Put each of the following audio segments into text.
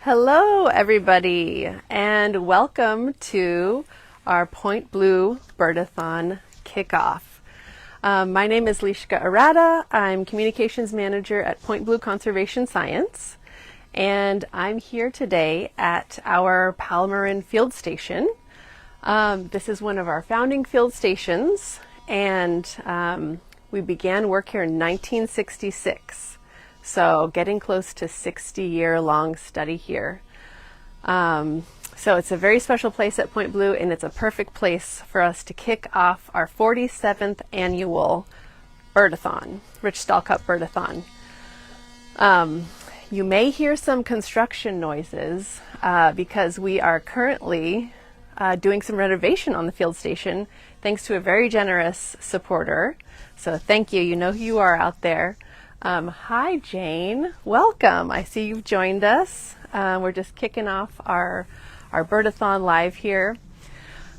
Hello, everybody, and welcome to our Point Blue Bird-A-Thon kickoff. My name is Lishka Arata. I'm Communications Manager at Point Blue Conservation Science, and I'm here today at our Palmarin Field Station. This is one of our founding field stations, and we began work here in 1966. So getting close to 60-year-long study here. So it's a very special place at Point Blue, and it's a perfect place for us to kick off our 47th annual Bird-A-Thon, Rich Stahl Cup Bird-A-Thon. You may hear some construction noises because we are currently doing some renovation on the field station thanks to a very generous supporter. So thank you. You know who you are out there. Hi, Jane. Welcome. I see you've joined us. We're just kicking off our Bird-A-Thon live here.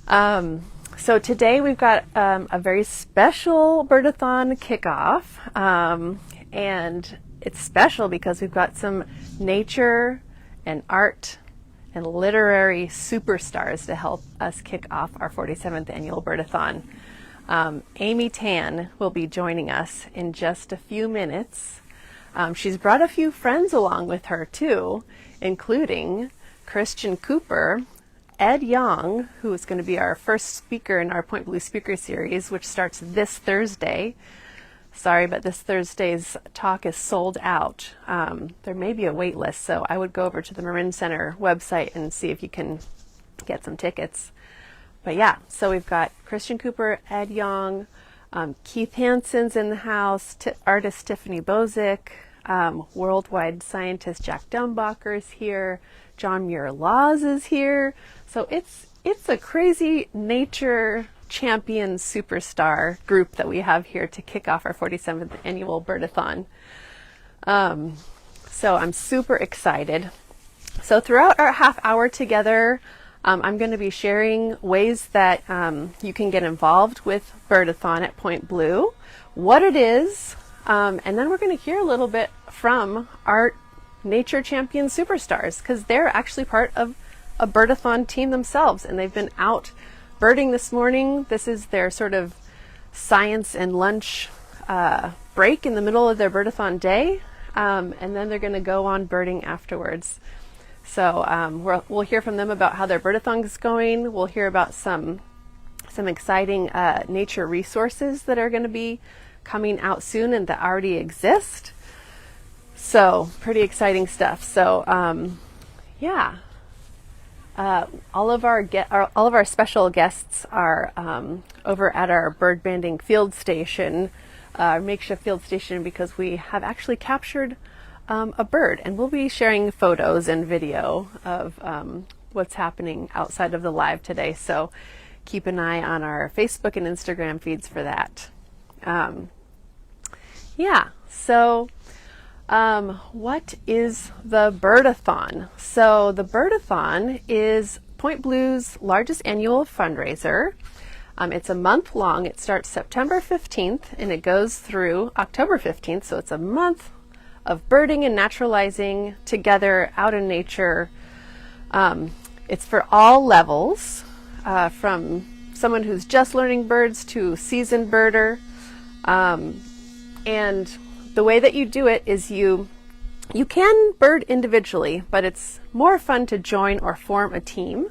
So today we've got a very special Bird-A-Thon kickoff. And it's special because we've got some nature and art and literary superstars to help us kick off our 47th annual Bird-A-Thon. Amy Tan will be joining us in just a few minutes. She's brought a few friends along with her too, including Christian Cooper, Ed Yong, who is going to be our first speaker in our Point Blue Speaker Series, which starts this Thursday. Sorry, but this Thursday's talk is sold out. There may be a wait list, so I would go over to the Marin Center website and see if you can get some tickets. But yeah, so we've got Christian Cooper, Ed Yong, Keith Hansen's in the house, artist Tiffany Bozick, worldwide scientist Jack Dumbacher is here, John Muir-Laws is here. So it's a crazy nature champion superstar group that we have here to kick off our 47th annual Bird-A-Thon. So I'm super excited. So throughout our half hour together, I'm going to be sharing ways that you can get involved with Bird-A-Thon at Point Blue, what it is, and then we're going to hear a little bit from our nature champion superstars because they're actually part of a Bird-A-Thon team themselves, and they've been out birding this morning. This is their sort of science and lunch break in the middle of their Bird-A-Thon day, and then they're going to go on birding afterwards. So we'll hear from them about how their Bird-A-Thon is going. We'll hear about some exciting nature resources that are going to be coming out soon and that already exist. So pretty exciting stuff. So yeah, all of our special guests are over at our bird banding field station, makeshift field station, because we have actually captured a bird, and we'll be sharing photos and video of what's happening outside of the live today. So keep an eye on our Facebook and Instagram feeds for that. Yeah, so what is the Bird-A-Thon? So the Bird-A-Thon is Point Blue's largest annual fundraiser. It's a month long. It starts September 15th and it goes through October 15th. So it's a month of birding and naturalizing together out in nature. It's for all levels, from someone who's just learning birds to seasoned birder. And the way that you do it is you can bird individually, but it's more fun to join or form a team.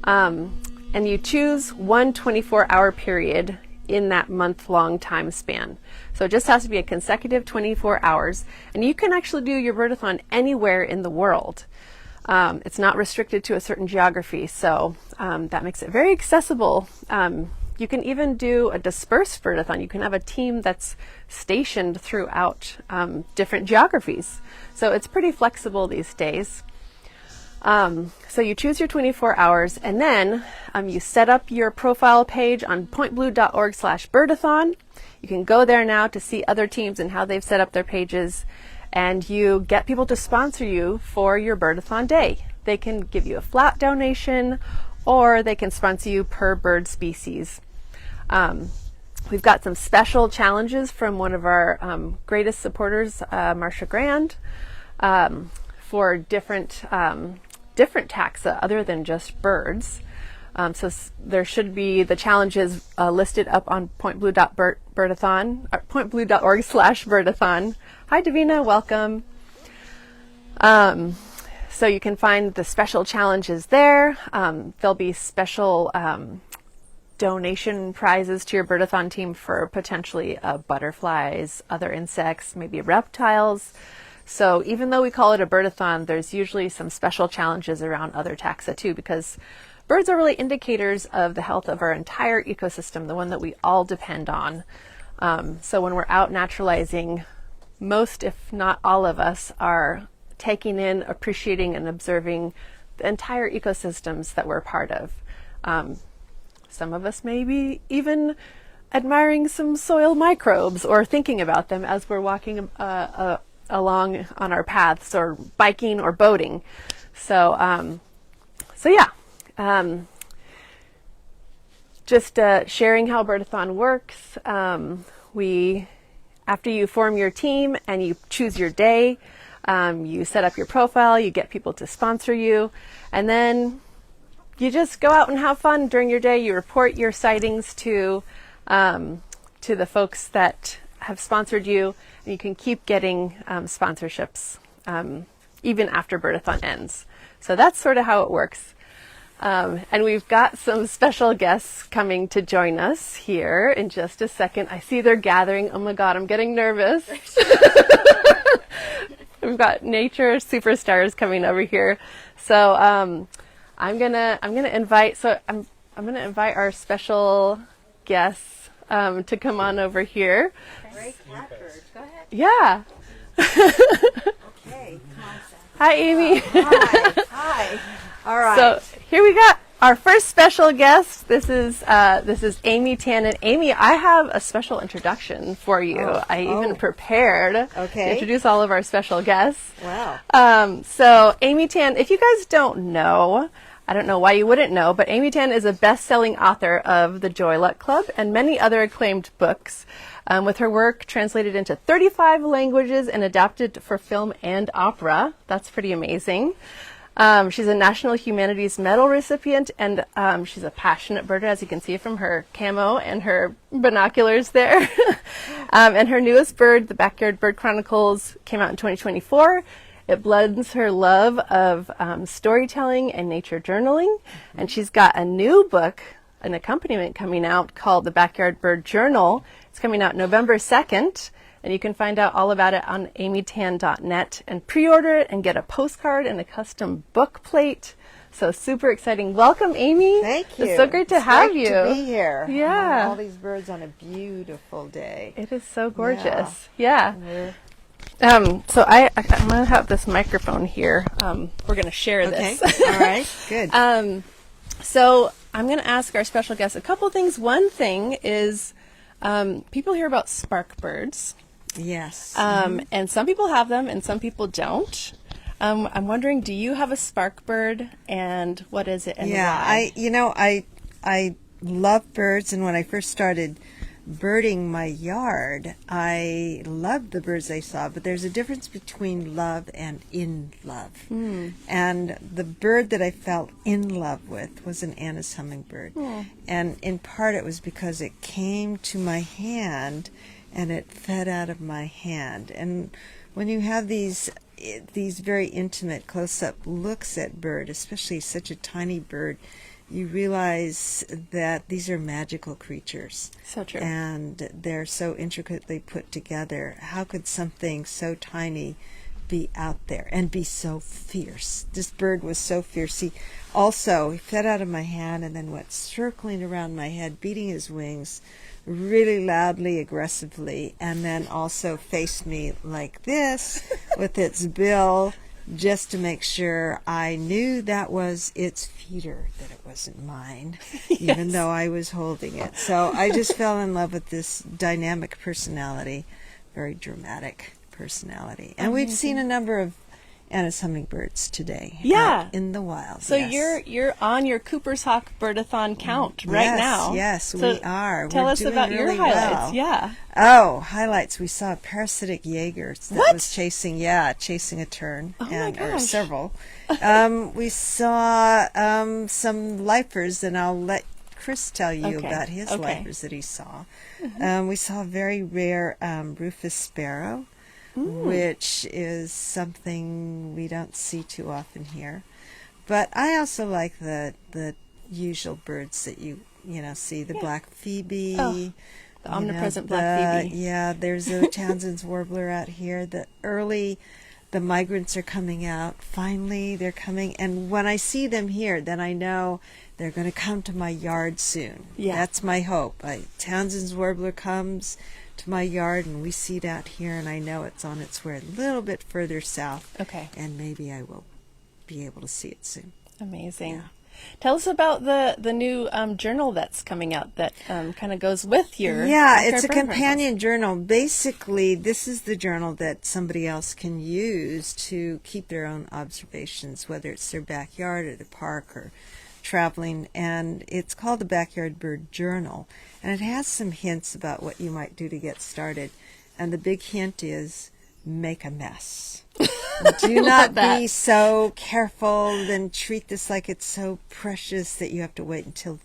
And you choose one 24-hour period in that month-long time span. So it just has to be a consecutive 24 hours. And you can actually do your Bird-A-Thon anywhere in the world. It's not restricted to a certain geography, so that makes it very accessible. You can even do a dispersed Bird-A-Thon. You can have a team that's stationed throughout different geographies. So it's pretty flexible these days. So you choose your 24 hours, and then you set up your profile page on pointblue.org/Bird-A-Thon. You can go there now to see other teams and how they've set up their pages, and you get people to sponsor you for your Bird-A-Thon day. They can give you a flat donation, or they can sponsor you per bird species. We've got some special challenges from one of our greatest supporters, Marcia Grand. for different taxa other than just birds. There should be the challenges listed up on pointblue.bird-a-thon, or pointblue.org/bird-a-thon. Hi, Davina, welcome. So you can find the special challenges there. There'll be special donation prizes to your Bird-A-Thon team for potentially butterflies, other insects, maybe reptiles. So even though we call it a Bird-A-Thon, there's usually some special challenges around other taxa too, because birds are really indicators of the health of our entire ecosystem, the one that we all depend on. So when we're out naturalizing, most, if not all of us, are taking in, appreciating, and observing the entire ecosystems that we're a part of. Some of us may be even admiring some soil microbes or thinking about them as we're walking along on our paths or biking or boating. Just sharing how Bird-A-Thon works. After you form your team and you choose your day, you set up your profile, you get people to sponsor you, and then you just go out and have fun during your day. You report your sightings to the folks that have sponsored you, and you can keep getting sponsorships even after Bird-A-Thon ends. So that's sort of how it works. And we've got some special guests coming to join us here in just a second. I see they're gathering. Oh my God, I'm getting nervous. We've got nature superstars coming over here. So I'm gonna invite our special guests to come on over here. Great catbird. Go ahead. Yeah. Okay. Come on, Seth. Hi, Amy. Hi. All right. So here we got our first special guest. This is Amy Tan. And Amy, I have a special introduction for you. I even prepared to introduce all of our special guests. Wow. So Amy Tan, if you guys don't know, I don't know why you wouldn't know, but Amy Tan is a best-selling author of The Joy Luck Club and many other acclaimed books, with her work translated into 35 languages and adapted for film and opera. That's pretty amazing. She's a National Humanities Medal recipient, and she's a passionate birder, as you can see from her camo and her binoculars there. And her newest bird, The Backyard Bird Chronicles, came out in 2024. It blends her love of storytelling and nature journaling, and she's got a new book, an accompaniment coming out called The Backyard Bird Journal. It's coming out November 2nd. And you can find out all about it on amytan.net and pre-order it and get a postcard and a custom book plate. So super exciting. Welcome, Amy. Thank you. It's so great to have you. To be here. Yeah. All these birds on a beautiful day. It is so gorgeous. Yeah. So I'm going to have this microphone here. We're going to share this. All right. Good. So I'm going to ask our special guest a couple things. One thing is people hear about spark birds. Yes. And some people have them and some people don't. I'm wondering, do you have a spark bird, and what is it and why? I love birds, and when I first started birding my yard, I loved the birds I saw, but there's a difference between love and in love. And the bird that I felt in love with was an Anna's hummingbird. And in part it was because it came to my hand and it fed out of my hand. And when you have these very intimate close-up looks at bird, especially such a tiny bird, you realize that these are magical creatures. So true. And they're so intricately put together. How could something so tiny be out there and be so fierce? This bird was so fierce. He fed out of my hand and then went circling around my head, beating his wings really loudly, aggressively, and then also faced me like this with its bill, just to make sure I knew that was its feeder, that it wasn't mine, even though I was holding it. So I just fell in love with this dynamic personality, very dramatic personality. And we've seen a number of and as hummingbirds today. Yeah. Out in the wild. So yes. you're on your Cooper's Hawk Bird-A-Thon count right Yes, now. Yes, So we are. Tell We're us doing about your really highlights. well. Yeah. Oh, highlights. We saw a parasitic Jaeger that What? was chasing a tern. Oh my Or gosh. several. We saw some lifers, and I'll let Chris tell you Okay. about his Okay. lifers that he saw. We saw a very rare rufous sparrow, which is something we don't see too often here. But I also like the usual birds that you see, the black phoebe. Oh, the omnipresent black phoebe. Yeah, there's a Townsend's warbler out here. The migrants are coming out. Finally, they're coming. And when I see them here, then I know they're going to come to my yard soon. Yeah. That's my hope. Townsend's warbler comes to my yard, and we see it out here, and I know it's on its way a little bit further south. Okay. And maybe I will be able to see it soon. Amazing. Yeah. Tell us about the new journal that's coming out that kind of goes with your Yeah, your it's a bird companion journal. Basically, this is the journal that somebody else can use to keep their own observations, whether it's their backyard or the park or traveling. And it's called the Backyard Bird Journal. And it has some hints about what you might do to get started. And the big hint is make a mess. Do not be so careful and treat this like it's so precious that you have to wait until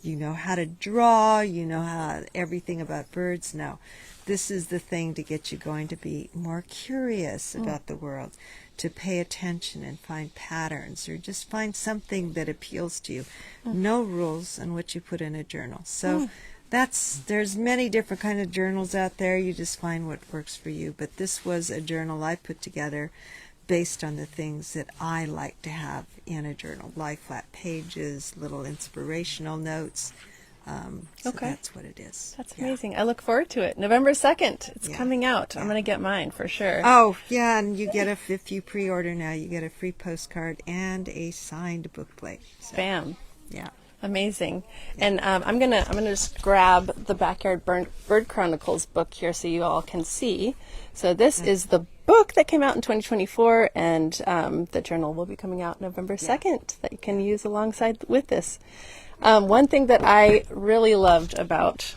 you know how to draw, you know how everything about birds. No, this is the thing to get you going to be more curious about the world, to pay attention and find patterns, or just find something that appeals to you. No rules on what you put in a journal. So there's many different kind of journals out there. You just find what works for you. But this was a journal I put together based on the things that I like to have in a journal, like flat pages, little inspirational notes. So Okay. that's what it is. That's Yeah. amazing. I look forward to it. November 2nd. It's Yeah. coming out. I'm Yeah. going to get mine for sure. Oh, yeah, and you get if you pre-order now, you get a free postcard and a signed bookplate. So, Bam. yeah. Amazing. And I'm gonna just grab the Backyard Bird Chronicles book here so you all can see. So this is the book that came out in 2024, and the journal will be coming out November 2nd that you can use alongside with this. One thing that I really loved about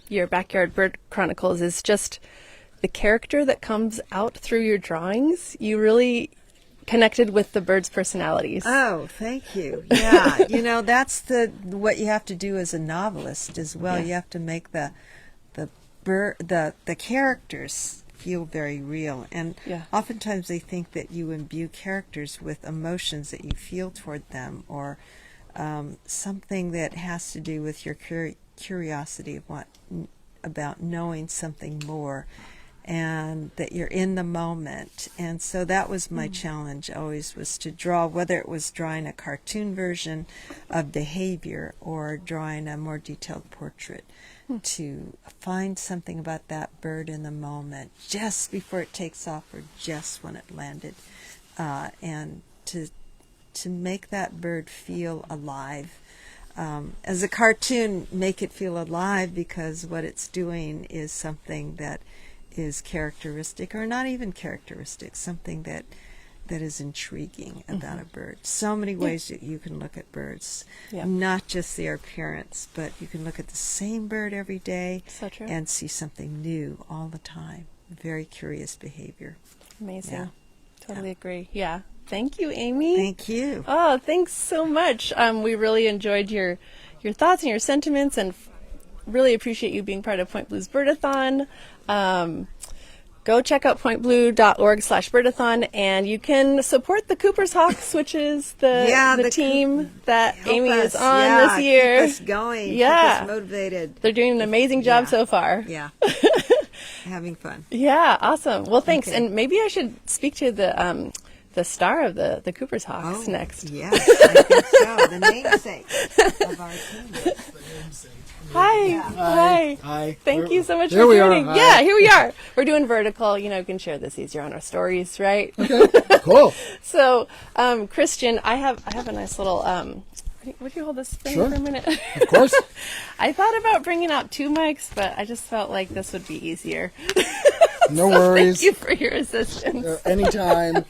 your Backyard Bird Chronicles is just the character that comes out through your drawings. You really connected with the birds' personalities. Oh, thank you. Yeah, that's what you have to do as a novelist as well. Yeah. You have to make the characters feel very real, and oftentimes they think that you imbue characters with emotions that you feel toward them, or something that has to do with your curiosity about knowing something more, and that you're in the moment. And so that was my challenge always, was to draw, whether it was drawing a cartoon version of behavior or drawing a more detailed portrait, to find something about that bird in the moment, just before it takes off or just when it landed, and to make that bird feel alive. As a cartoon, make it feel alive, because what it's doing is something that is characteristic, or not even characteristic, something that is intriguing about a bird. So many ways that you can look at birds, not just their appearance, but you can look at the same bird every day So true. and see something new all the time. Very curious behavior. Amazing. Yeah. Totally agree. Yeah. Thank you, Amy. Thank you. Oh, thanks so much. We really enjoyed your thoughts and your sentiments, and really appreciate you being part of Point Blue's Bird-A-Thon. Go check out pointblue.org/Bird-A-Thon, and you can support the Cooper's Hawks, which is the team that Help Amy us. is on this year. Keep us going. Yeah. Keep us motivated. They're doing an amazing job so far. Yeah. Having fun. Yeah, awesome. Well, thanks. Okay. And maybe I should speak to the star of the Cooper's Hawks next. Yes, I think so. The namesake of our team. Hi. Hi. Thank you so much There for we are. joining. Hi. Yeah, here we are. We're doing vertical. You can share this easier on our stories, right? Cool. So, Christian, I have a nice little. Would you hold this thing Sure. for a minute? Of course. I thought about bringing out two mics, but I just felt like this would be easier. No worries. Thank you for your assistance. Anytime.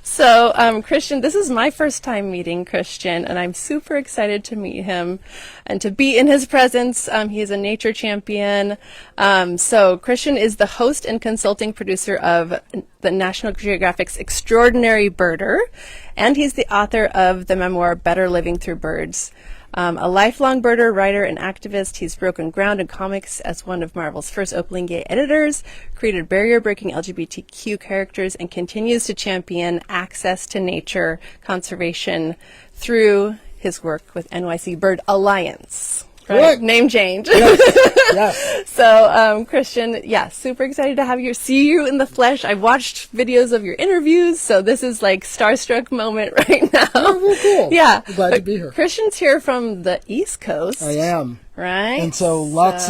So, Christian, this is my first time meeting Christian, and I'm super excited to meet him and to be in his presence. He's a nature champion. So Christian is the host and consulting producer of the National Geographic's Extraordinary Birder, and he's the author of the memoir Better Living Through Birds. A lifelong birder, writer, and activist, he's broken ground in comics as one of Marvel's first openly gay editors, created barrier-breaking LGBTQ characters, and continues to champion access to nature conservation through his work with NYC Bird Alliance. Right? Name change. Yes. So, Christian, super excited to see you in the flesh. I've watched videos of your interviews, so this is like starstruck moment right now. Oh, cool. Yeah. I'm glad to be here. Christian's here from the East Coast. I am. Right. And so lots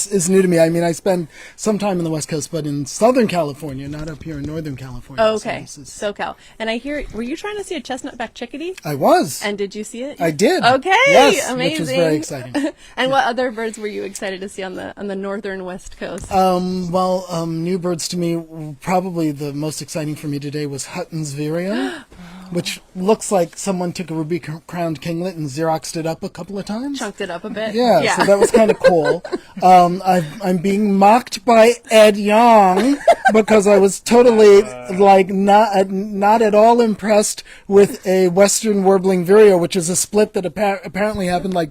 is new to me. I mean, I spend some time in the West Coast, but in Southern California, not up here in Northern California. Okay. SoCal. And I hear, were you trying to see a chestnut-backed chickadee? I was. And did you see it? I did. Okay. Yes, amazing. which was very exciting. And what other birds were you excited to see on the northern West Coast? New birds to me, probably the most exciting for me today was Hutton's vireo, which looks like someone took a ruby-crowned kinglet and Xeroxed it up a couple of times. Chunked it up a bit. Yeah, so that was kind of cool. I'm being mocked by Ed Yong because I was totally not at all impressed with a Western warbling vireo, which is a split that apparently happened like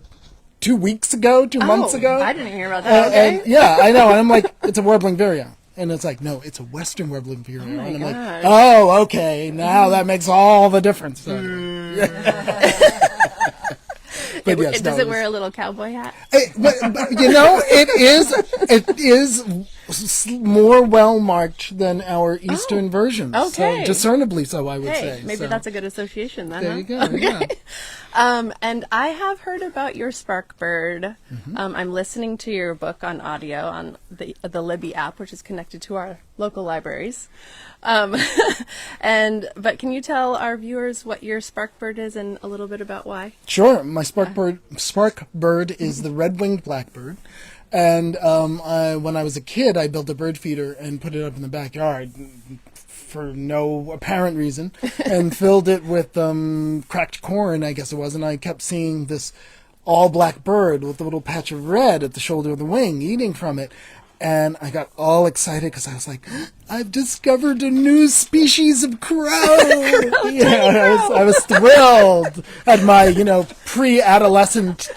2 weeks ago, 2 months ago. I didn't hear about that. Okay. And, yeah, I know. And I'm like, it's a warbling vireo. And it's like, no, it's a Western warbling vireo. And I'm like, oh, okay. Now that makes all the difference. So, But yes, does it wear a little cowboy hat? But, it is more well marked than our Eastern versions. Okay. So discernibly so, I would say. Maybe that's a good association then. There you go. Okay. Yeah. And I have heard about your spark bird. I'm listening to your book on audio on the Libby app, which is connected to our local libraries. But can you tell our viewers what your spark bird is and a little bit about why? Sure. My spark bird is the red-winged blackbird. And when I was a kid, I built a bird feeder and put it up in the backyard for no apparent reason, and filled it with cracked corn, I guess it was, and I kept seeing this all-black bird with a little patch of red at the shoulder of the wing eating from it. And I got all excited because I was like, I've discovered a new species of crow. I was thrilled at my, pre-adolescent,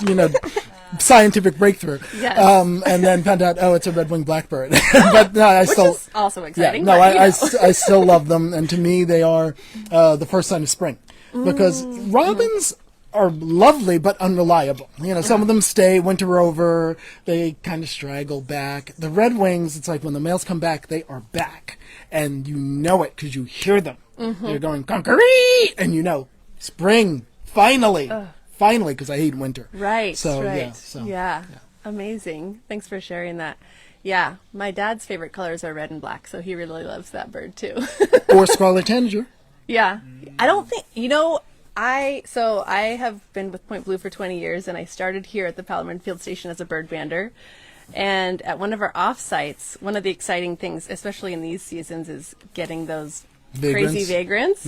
scientific breakthrough. Yes. And then found out, it's a red-winged blackbird. But no, Which is also exciting. Yeah, I still love them. And to me, they are the first sign of spring. Because robins are lovely but unreliable. Some of them stay winter over. They kind of straggle back. The red wings, it's like when the males come back, they are back. And you know it because you hear them. They're going, conqueree! And spring, finally. Finally, because I hate winter. Right, so, right. Yeah. Amazing. Thanks for sharing that. Yeah, my dad's favorite colors are red and black, so he really loves that bird too. Or scarlet tanager. Yeah. I don't think, I have been with Point Blue for 20 years, and I started here at the Palomar Field Station as a bird bander. And at one of our off-sites, one of the exciting things, especially in these seasons, is getting those crazy vagrants.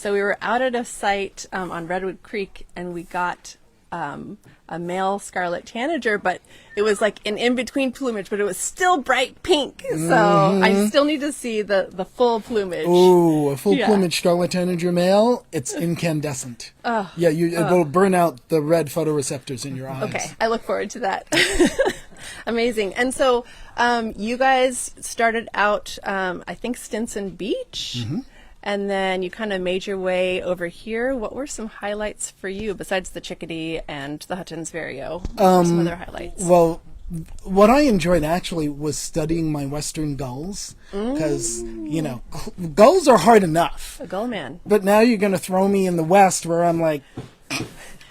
So we were out at a site on Redwood Creek, and we got a male scarlet tanager, but it was like an in-between plumage, but it was still bright pink. So I still need to see the full plumage. Ooh, a full plumage scarlet tanager male, it's incandescent. It will burn out the red photoreceptors in your eyes. Okay, I look forward to that. Amazing. And so you guys started out, I think, Stinson Beach. And then you kind of made your way over here. What were some highlights for you besides the chickadee and the Hutton's vireo? Some other highlights? Well, what I enjoyed actually was studying my western gulls because, gulls are hard enough. A gull man. But now you're going to throw me in the west where I'm like,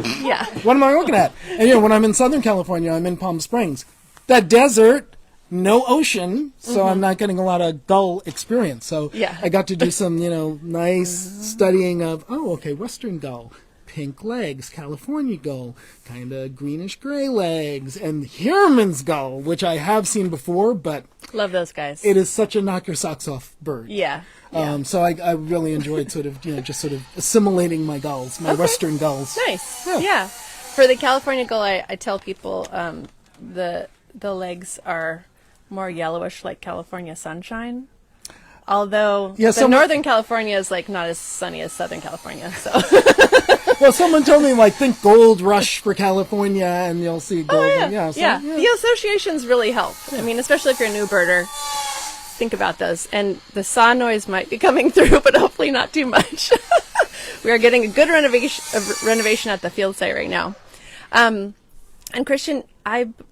yeah. What am I looking at? And, when I'm in Southern California, I'm in Palm Springs. That desert, no ocean, so I'm not getting a lot of gull experience. So I got to do some, nice studying of, western gull, pink legs, California gull, kind of greenish gray legs, and Hierman's gull, which I have seen before, but Love those guys. it is such a knock your socks off bird. Yeah. So I really enjoyed sort of, just sort of assimilating my gulls, my Western gulls. Nice. Yeah. Yeah. For the California gull, I tell people the legs are more yellowish, like California sunshine. Although Northern California is like not as sunny as Southern California. So. Well, someone told me, like, think Gold Rush for California, and you'll see gold. Yeah. The associations really help. I mean, especially if you're a new birder. Think about those. And the saw noise might be coming through, but hopefully not too much. We are getting a good renovation at the field site right now. And Christian,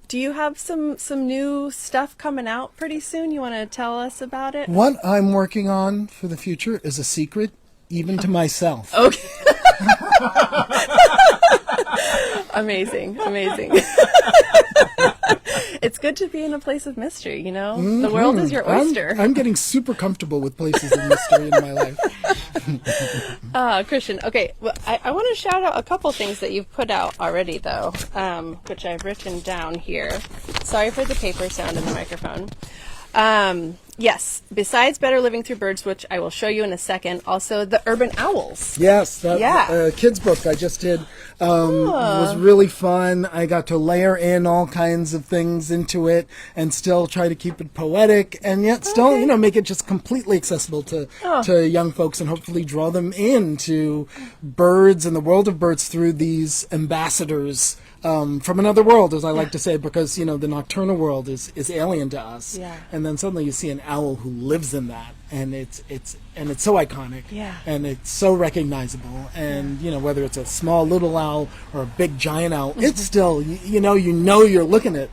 do you have some new stuff coming out pretty soon? You want to tell us about it? What I'm working on for the future is a secret, even to myself. Okay. Amazing. It's good to be in a place of mystery, you know? Mm-hmm. The world is your oyster. I'm getting super comfortable with places of mystery in my life. Christian, okay, well, I want to shout out a couple things that you've put out already, though, which I've written down here. Sorry for the paper sound in the microphone. Yes, besides Better Living Through Birds, which I will show you in a second, also the Urban Owls. Yes, that kids book I just did was really fun. I got to layer in all kinds of things into it and still try to keep it poetic and yet still, make it just completely accessible to young folks and hopefully draw them into birds and the world of birds through these ambassadors from another world, as I like to say, because, the nocturnal world is alien to us. Yeah. And then suddenly you see an owl who lives in that, and it's so iconic. Yeah. And it's so recognizable. And, whether it's a small little owl or a big giant owl, it's still, you're looking at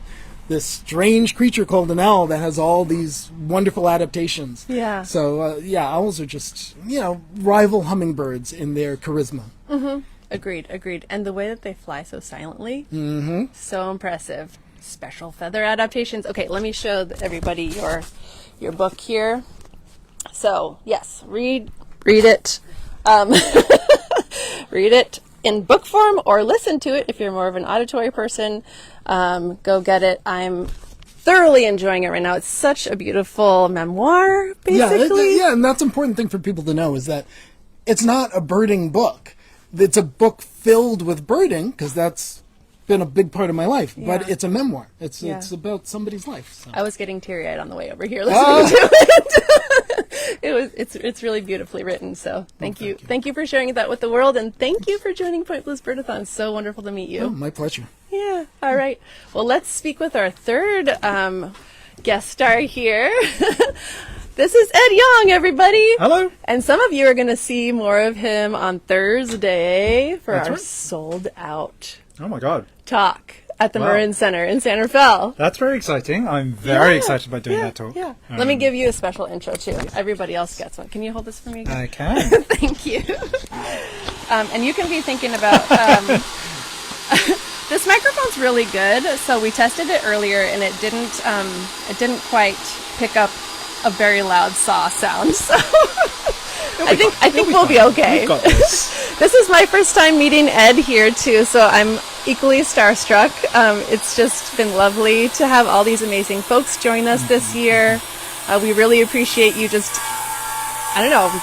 this strange creature called an owl that has all these wonderful adaptations. Yeah. So, owls are just, rival hummingbirds in their charisma. Mm-hmm. Agreed. And the way that they fly so silently, so impressive. Special feather adaptations. Okay, let me show everybody your book here. So, yes, read it. Read it in book form or listen to it if you're more of an auditory person. Go get it. I'm thoroughly enjoying it right now. It's such a beautiful memoir, basically. Yeah, and that's an important thing for people to know is that it's not a birding book. It's a book filled with birding, because that's been a big part of my life, but it's a memoir. It's about somebody's life. So. I was getting teary-eyed on the way over here listening to it. It's really beautifully written, so thank you. Thank you for sharing that with the world, and thank you for joining Point Blue's Bird-A-Thon. It's so wonderful to meet you. Oh, my pleasure. Yeah, all right. Well, let's speak with our third guest star here. This is Ed Yong, everybody. Hello. And some of you are going to see more of him on Thursday for That's our right. sold out Oh my God. talk at the Wow. Marin Center in San Rafael. That's very exciting. I'm very excited about doing that talk. Yeah. Let me give you a special intro too. Everybody else gets one. Can you hold this for me again? I can. Thank you. And you can be thinking about this microphone's really good. So we tested it earlier, and it didn't quite pick up a very loud saw sound. So I think we'll be okay. We've got this. This is my first time meeting Ed here too, so I'm equally starstruck. It's just been lovely to have all these amazing folks join us this year. We really appreciate you just,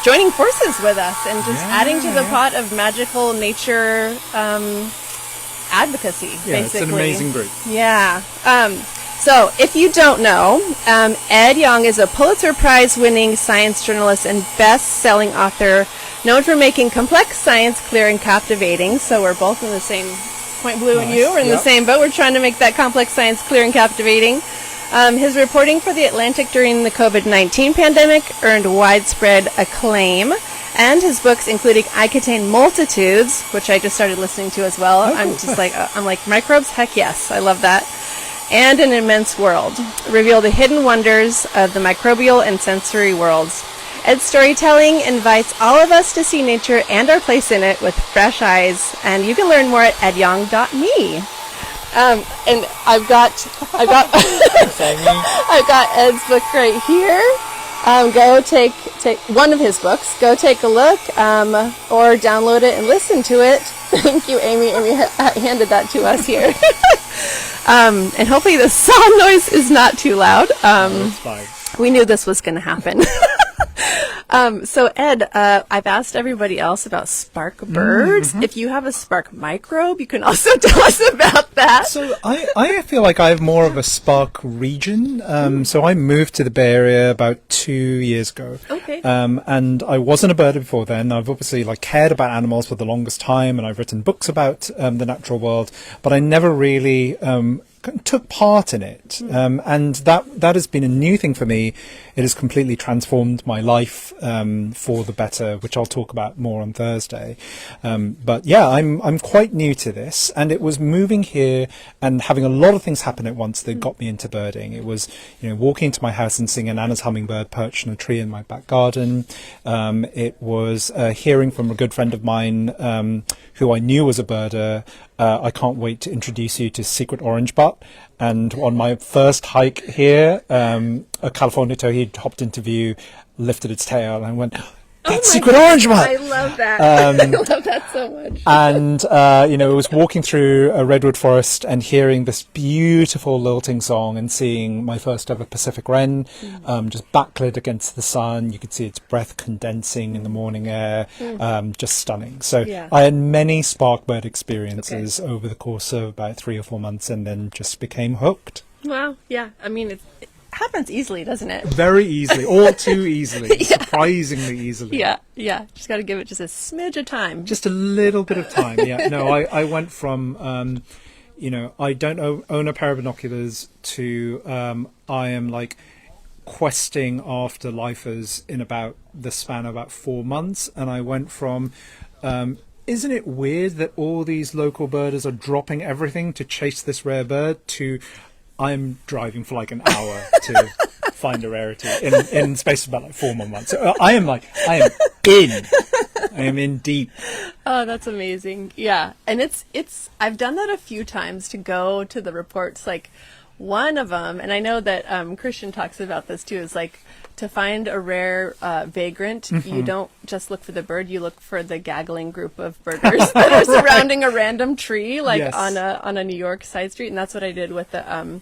joining forces with us and just adding to the pot of magical nature advocacy, Yeah, basically. it's an amazing group. Yeah. So, if you don't know, Ed Yong is a Pulitzer Prize-winning science journalist and best-selling author known for making complex science clear and captivating. So we're both in the same, Point Blue and you, we're in the same boat. We're trying to make that complex science clear and captivating. His reporting for The Atlantic during the COVID-19 pandemic earned widespread acclaim. And his books, including I Contain Multitudes, which I just started listening to as well. I'm just like, microbes? Heck yes, I love that. And An Immense World, reveal the hidden wonders of the microbial and sensory worlds. Ed's storytelling invites all of us to see nature and our place in it with fresh eyes, and you can learn more at edyong.me. And I've got I've got Ed's book right here. Go take one of his books. Go take a look, or download it and listen to it. Thank you, Amy. Amy handed that to us here. And hopefully the saw noise is not too loud. That's fine. We knew this was going to happen. So Ed, I've asked everybody else about spark birds. If you have a spark microbe, you can also tell us about that. So I feel like I have more of a spark region. So I moved to the Bay Area about 2 years ago. Okay. And I wasn't a birder before then. I've obviously cared about animals for the longest time, and I've written books about the natural world, but I never really took part in it, and that has been a new thing for me. It has completely transformed my life for the better, which I'll talk about more on Thursday. But yeah, I'm quite new to this, and it was moving here and having a lot of things happen at once that got me into birding. It was walking into my house and seeing an Anna's hummingbird perched on a tree in my back garden. It was hearing from a good friend of mine who I knew was a birder. I can't wait to introduce you to Secret Orange Butt. And on my first hike here, a California towhee hopped into view, lifted its tail, and I went, "That's Secret Orange Butt!" I love that. I love that so much. And it was walking through a redwood forest and hearing this beautiful lilting song and seeing my first ever Pacific wren, just backlit against the sun. You could see its breath condensing in the morning air, just stunning. So Yeah. I had many spark bird experiences over the course of about 3 or 4 months, and then just became hooked. Wow. Yeah. I mean, it happens easily, doesn't it? Very easily, all too easily, surprisingly easily. Yeah. Yeah. Just got to give it just a smidge of time. Just a little bit of time, yeah. No, I went from, I don't own a pair of binoculars to I am questing after lifers in about the span of about 4 months. And I went from, isn't it weird that all these local birders are dropping everything to chase this rare bird, to I'm driving for an hour to find a rarity in space of about 4 more months. So I am in deep. Oh, that's amazing. Yeah. And I've done that a few times, to go to the reports. One of them, and I know that Christian talks about this too, is to find a rare vagrant, you don't just look for the bird, you look for the gaggling group of birders that are surrounding a random tree, Yes. on a New York side street. And that's what I did with the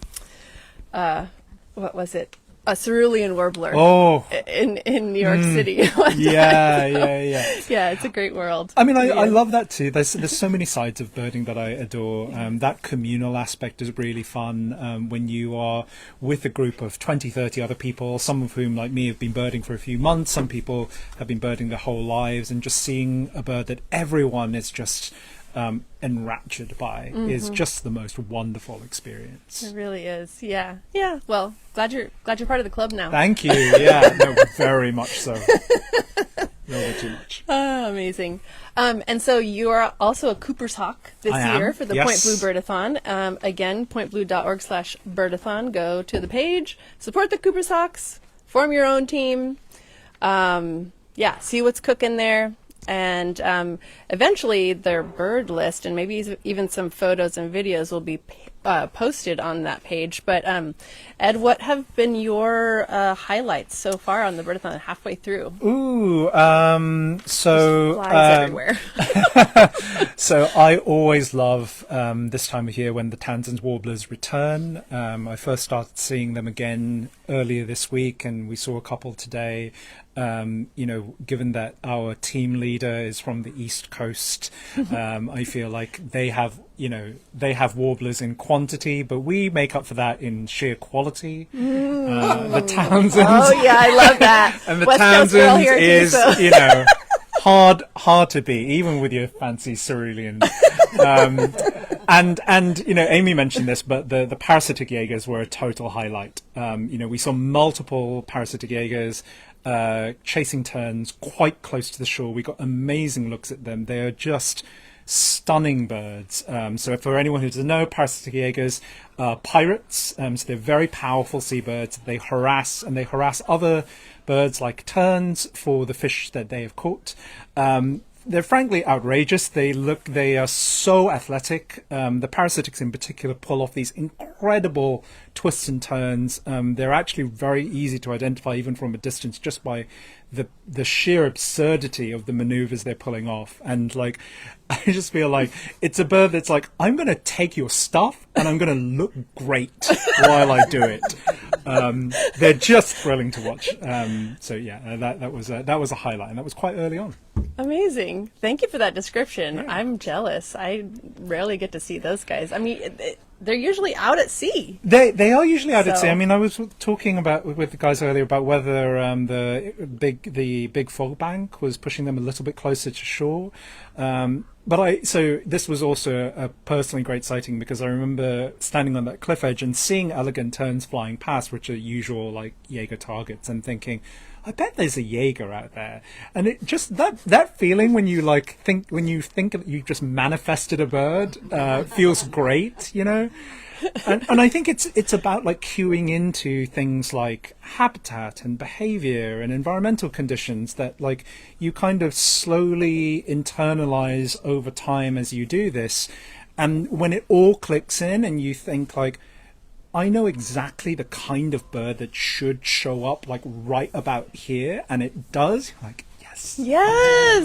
what was it? A cerulean warbler. Oh, in New York City. yeah. Yeah, it's a great world. I mean, I love that too. There's so many sides of birding that I adore. That communal aspect is really fun when you are with a group of 20, 30 other people, some of whom, like me, have been birding for a few months. Some people have been birding their whole lives, and just seeing a bird that everyone is just enraptured by is just the most wonderful experience. It really is. Yeah. Yeah. Well, glad you're part of the club now. Thank you. Yeah, no, very much so. A little bit too much. Oh, amazing. And so you are also a Cooper's Hawk this year for the yes. Point Blue Bird-A-Thon. Again, pointblue.org/Bird-A-Thon. Go to the page, support the Cooper's Hawks, form your own team. See what's cooking there. And eventually their bird list, and maybe even some photos and videos, will be posted on that page. But Ed, what have been your highlights so far on the Bird-A-Thon halfway through? Ooh, so Flies everywhere. So I always love this time of year when the Townsend's warblers return. I first started seeing them again earlier this week, and we saw a couple today. Given that our team leader is from the East Coast, I feel like they have warblers in quantity, but we make up for that in sheer quality. The Townsends. Oh yeah, I love that. And the West Coast girl Townsends here too, is, so. hard to beat, even with your fancy cerulean. And Amy mentioned this, but the parasitic Jaegers were a total highlight. We saw multiple parasitic Jaegers chasing terns quite close to the shore. We got amazing looks at them. They are just stunning birds. So for anyone who doesn't know, parasitic Jaegers are pirates. So they're very powerful seabirds. They harass other birds like terns for the fish that they have caught. They're frankly outrageous. They are so athletic. The parasitics in particular pull off these incredible twists and turns. They're actually very easy to identify even from a distance just by the sheer absurdity of the maneuvers they're pulling off. And like, I just feel like it's a bird that's like, I'm going to take your stuff and I'm going to look great while I do it. They're just thrilling to watch. So yeah, that was a highlight, and that was quite early on. Amazing. Talk you for that description. Yeah. I'm jealous. I rarely get to see those guys. I mean, they're usually out at sea. They are usually out at sea. I mean, I was talking with the guys earlier about whether the big fog bank was pushing them a little bit closer to shore. So this was also a personally great sighting, because I remember standing on that cliff edge and seeing elegant terns flying past, which are usual like Jaeger targets, and thinking, I bet there's a Jaeger out there. And it just that feeling when you think that you just manifested a bird feels great, you know. And I think it's about like cueing into things like habitat and behavior and environmental conditions that like you kind of slowly internalize over time as you do this. And when it all clicks in and you think like, I know exactly the kind of bird that should show up like right about here, and it does, like, yes,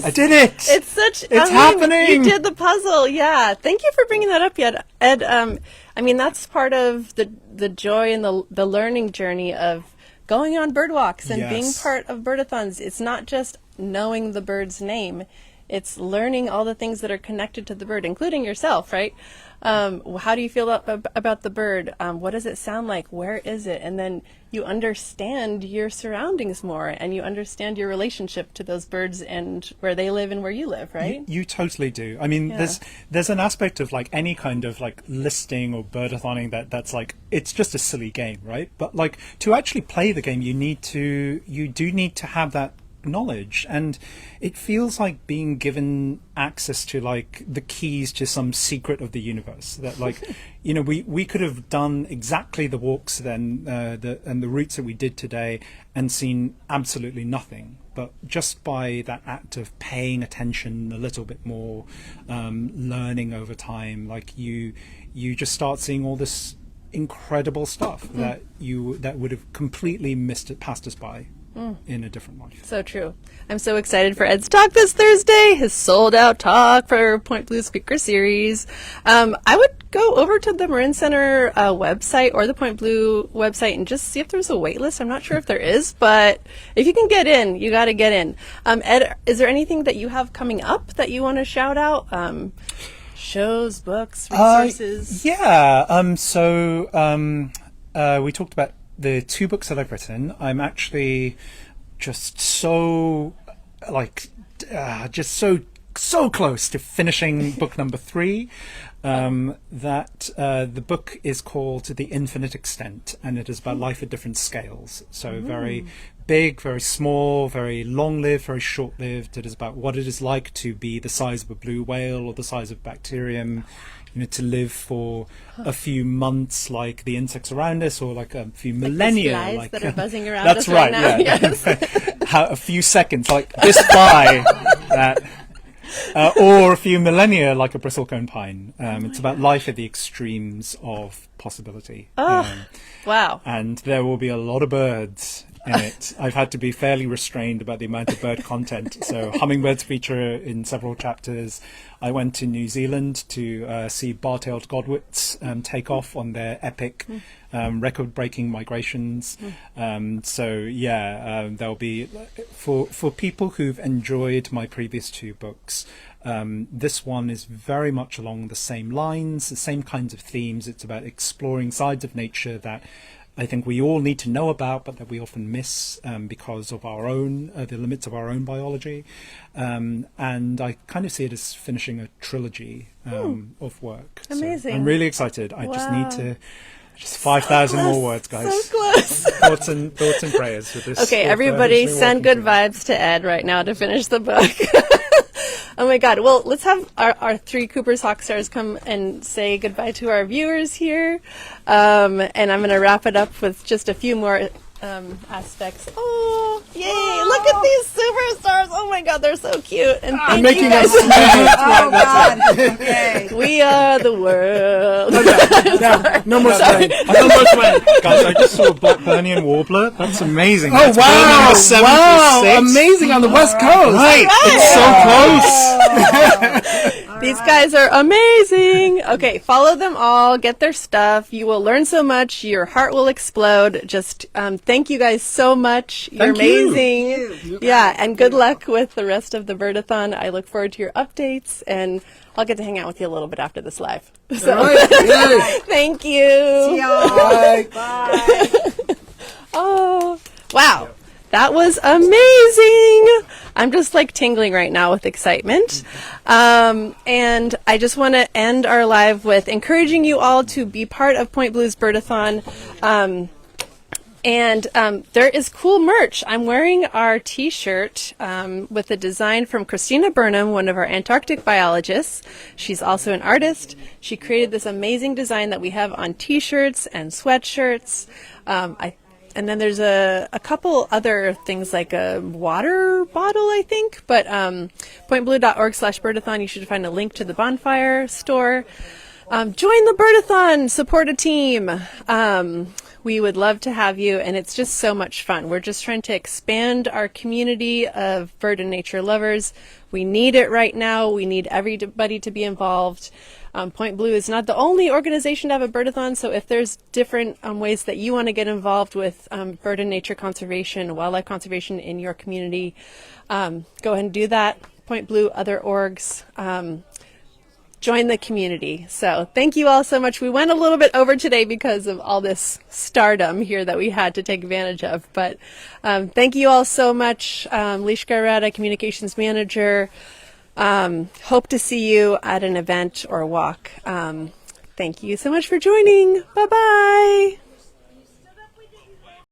I did it. It's happening. You did the puzzle. Yeah. Thank you for bringing that up, Ed. I mean, that's part of the joy and the learning journey of going on bird walks and being part of Bird-A-Thons. It's not just knowing the bird's name. It's learning all the things that are connected to the bird, including yourself, right? How do you feel about the bird? What does it sound like? Where is it? And then you understand your surroundings more, and you understand your relationship to those birds and where they live and where you live, right? You totally do. I mean, there's an aspect of like any kind of like listing or bird-a-thoning that's like, it's just a silly game, right? But like to actually play the game, you do need to have that knowledge, and it feels like being given access to like the keys to some secret of the universe that like you know we could have done exactly the walks then and the routes that we did today and seen absolutely nothing, but just by that act of paying attention a little bit more, learning over time, like you just start seeing all this incredible stuff that would have completely passed us by in a different life. So true. I'm so excited for Ed's talk this Thursday, his sold out talk for Point Blue Speaker Series. I would go over to the Marin Center website or the Point Blue website and just see if there's a wait list. I'm not sure if there is, but if you can get in, you got to get in. Ed, is there anything that you have coming up that you want to shout out? Shows, books, resources? We talked about the 2 books that I've written. I'm actually just so close to finishing book number 3. That the book is called The Infinite Extent, and it is about life at different scales. So very big, very small, very long-lived, very short-lived. It is about what it is like to be the size of a blue whale or the size of bacterium, you know, to live for a few months like the insects around us, or like a few millennia, like that are buzzing around that's us right now. Yeah. Yes. A few seconds, like this fly, that, or a few millennia, like a bristlecone pine. It's about life at the extremes of possibility. Wow! And there will be a lot of birds in it. I've had to be fairly restrained about the amount of bird content. So hummingbirds feature in several chapters. I went to New Zealand to see bar-tailed godwits take off on their epic record-breaking migrations. There'll be, for people who've enjoyed my previous 2 books, this one is very much along the same lines, the same kinds of themes. It's about exploring sides of nature that I think we all need to know about, but that we often miss because of our own, the limits of our own biology. And I kind of see it as finishing a trilogy of work. Amazing. So I'm really excited. I just need to, just 5,000 more words, guys. So close. thoughts and prayers for this. Okay, everybody send good vibes to Ed right now to finish the book. Oh my God. Well, let's have our 3 Cooper's Hawk Stars come and say goodbye to our viewers here. And I'm going to wrap it up with just a few more aspects. Oh, yay! Look at these superstars. Oh my God, they're so cute. And I'm thank you making guys. us sweat. Oh God. Okay. We are the world. No more sweat. Guys, I just saw a Blackburnian warbler. That's amazing. Oh, That's bird wow. number 76. Wow. Amazing on the West Coast. Right. It's so close. These guys are amazing. Okay, follow them all. Get their stuff. You will learn so much. Your heart will explode. Just thank you guys so much. You're Thank you. amazing. Yeah, and good luck with the rest of the Bird-A-Thon. I look forward to your updates, and I'll get to hang out with you a little bit after this live. So, All right. Yay. thank you. Bye. Bye. Oh, wow. That was amazing. I'm just like tingling right now with excitement. And I just want to end our live with encouraging you all to be part of Point Blue's Bird-A-Thon. And there is cool merch. I'm wearing our t-shirt with a design from Christina Burnham, one of our Antarctic biologists. She's also an artist. She created this amazing design that we have on t-shirts and sweatshirts. And then there's a couple other things like a water bottle, I think. But pointblue.org/Bird-A-Thon, you should find a link to the bonfire store. Join the Bird-A-Thon, support a team. We would love to have you, and it's just so much fun. We're just trying to expand our community of bird and nature lovers. We need it right now. We need everybody to be involved. Point Blue is not the only organization to have a Bird-A-Thon, so if there's different ways that you want to get involved with bird and nature conservation, wildlife conservation in your community, go ahead and do that. Point Blue, other orgs, join the community. So thank you all so much. We went a little bit over today because of all this stardom here that we had to take advantage of, but thank you all so much. Leash Garretta, Communications Manager. Hope to see you at an event or walk. Thank you so much for joining. Bye-bye.